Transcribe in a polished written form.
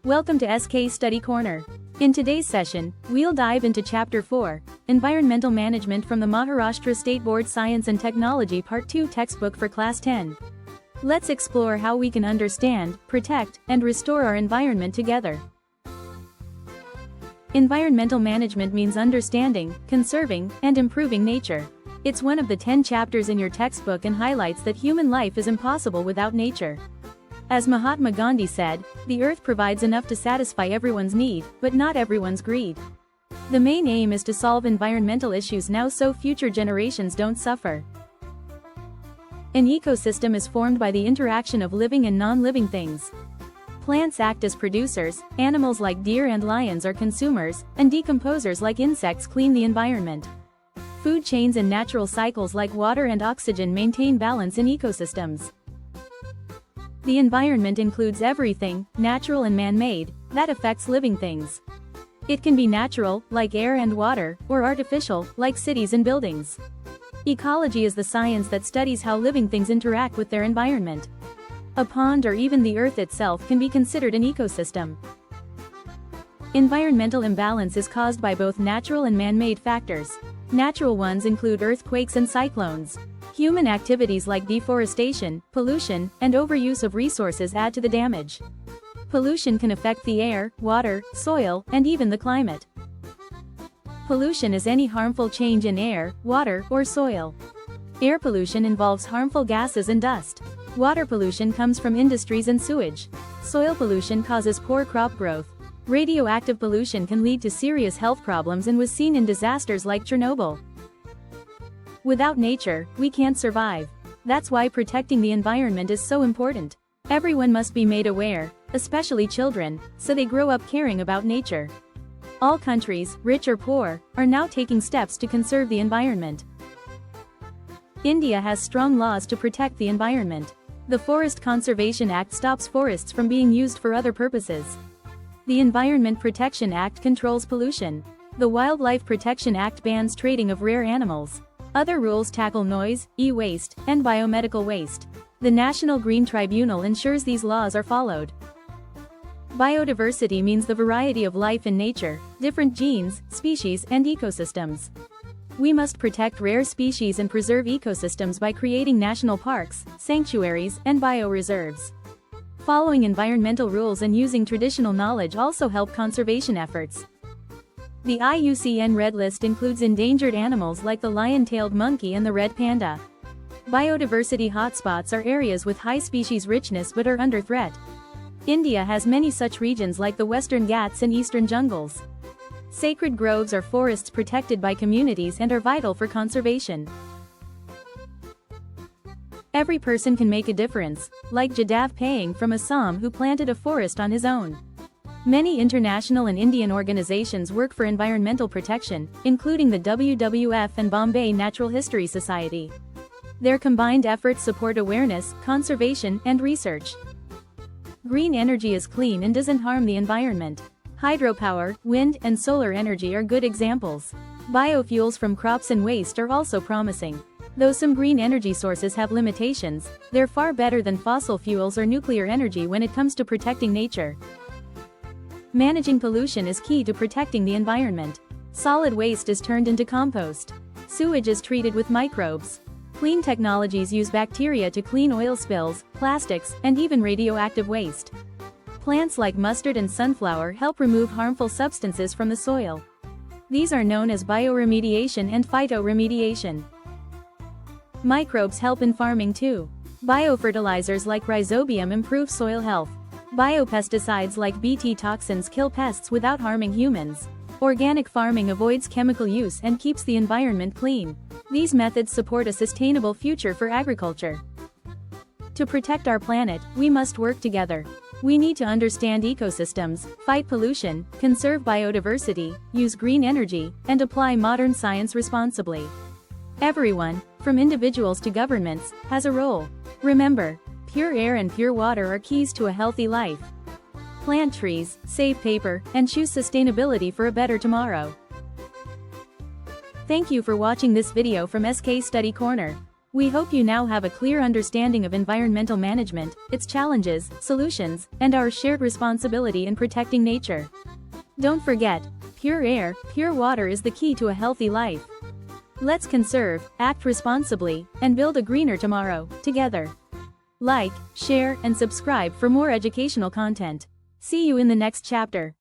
Welcome to SK Study Corner. In today's session, we'll dive into Chapter 4, Environmental Management from the Maharashtra State Board Science and Technology Part 2 textbook for Class 10. Let's explore how we can understand, protect, and restore our environment together. Environmental management means understanding, conserving, and improving nature. It's one of the 10 chapters in your textbook and highlights that human life is impossible without nature. As Mahatma Gandhi said, the earth provides enough to satisfy everyone's need, but not everyone's greed. The main aim is to solve environmental issues now so future generations don't suffer. An ecosystem is formed by the interaction of living and non-living things. Plants act as producers, animals like deer and lions are consumers, and decomposers like insects clean the environment. Food chains and natural cycles like water and oxygen maintain balance in ecosystems. The environment includes everything, natural and man-made, that affects living things. It can be natural, like air and water, or artificial, like cities and buildings. Ecology is the science that studies how living things interact with their environment. A pond or even the earth itself can be considered an ecosystem. Environmental imbalance is caused by both natural and man-made factors. Natural ones include earthquakes and cyclones. Human activities like deforestation, pollution, and overuse of resources add to the damage. Pollution can affect the air, water, soil, and even the climate. Pollution is any harmful change in air, water, or soil. Air pollution involves harmful gases and dust. Water pollution comes from industries and sewage. Soil pollution causes poor crop growth. Radioactive pollution can lead to serious health problems and was seen in disasters like Chernobyl. Without nature, we can't survive. That's why protecting the environment is so important. Everyone must be made aware, especially children, so they grow up caring about nature. All countries, rich or poor, are now taking steps to conserve the environment. India has strong laws to protect the environment. The Forest Conservation Act stops forests from being used for other purposes. The Environment Protection Act controls pollution. The Wildlife Protection Act bans trading of rare animals. Other rules tackle noise, e-waste, and biomedical waste. The National Green Tribunal ensures these laws are followed. Biodiversity means the variety of life in nature, different genes, species, and ecosystems. We must protect rare species and preserve ecosystems by creating national parks, sanctuaries, and bioreserves. Following environmental rules and using traditional knowledge also help conservation efforts. The IUCN Red List includes endangered animals like the lion-tailed monkey and the red panda. Biodiversity hotspots are areas with high species richness but are under threat. India has many such regions like the Western Ghats and Eastern jungles. Sacred groves are forests protected by communities and are vital for conservation. Every person can make a difference, like Jadav Payeng from Assam who planted a forest on his own. Many international and Indian organizations work for environmental protection, including the WWF and Bombay Natural History Society. Their combined efforts support awareness, conservation, and research. Green energy is clean and doesn't harm the environment. Hydropower, wind, and solar energy are good examples. Biofuels from crops and waste are also promising. Though some green energy sources have limitations, they're far better than fossil fuels or nuclear energy when it comes to protecting nature. Managing pollution is key to protecting the environment. Solid waste is turned into compost. Sewage is treated with microbes. Clean technologies use bacteria to clean oil spills, plastics, and even radioactive waste. Plants like mustard and sunflower help remove harmful substances from the soil. These are known as bioremediation and phytoremediation. Microbes help in farming too. Biofertilizers like rhizobium improve soil health. Biopesticides like Bt toxins kill pests without harming humans. Organic farming avoids chemical use and keeps the environment clean. These methods support a sustainable future for agriculture. To protect our planet, we must work together. We need to understand ecosystems, fight pollution, conserve biodiversity, use green energy, and apply modern science responsibly. Everyone, from individuals to governments, has a role. Remember, pure air and pure water are keys to a healthy life. Plant trees, save paper, and choose sustainability for a better tomorrow. Thank you for watching this video from SK Study Corner. We hope you now have a clear understanding of environmental management, its challenges, solutions, and our shared responsibility in protecting nature. Don't forget, pure air, pure water is the key to a healthy life. Let's conserve, act responsibly, and build a greener tomorrow, together. Like, share, and subscribe for more educational content. See you in the next chapter.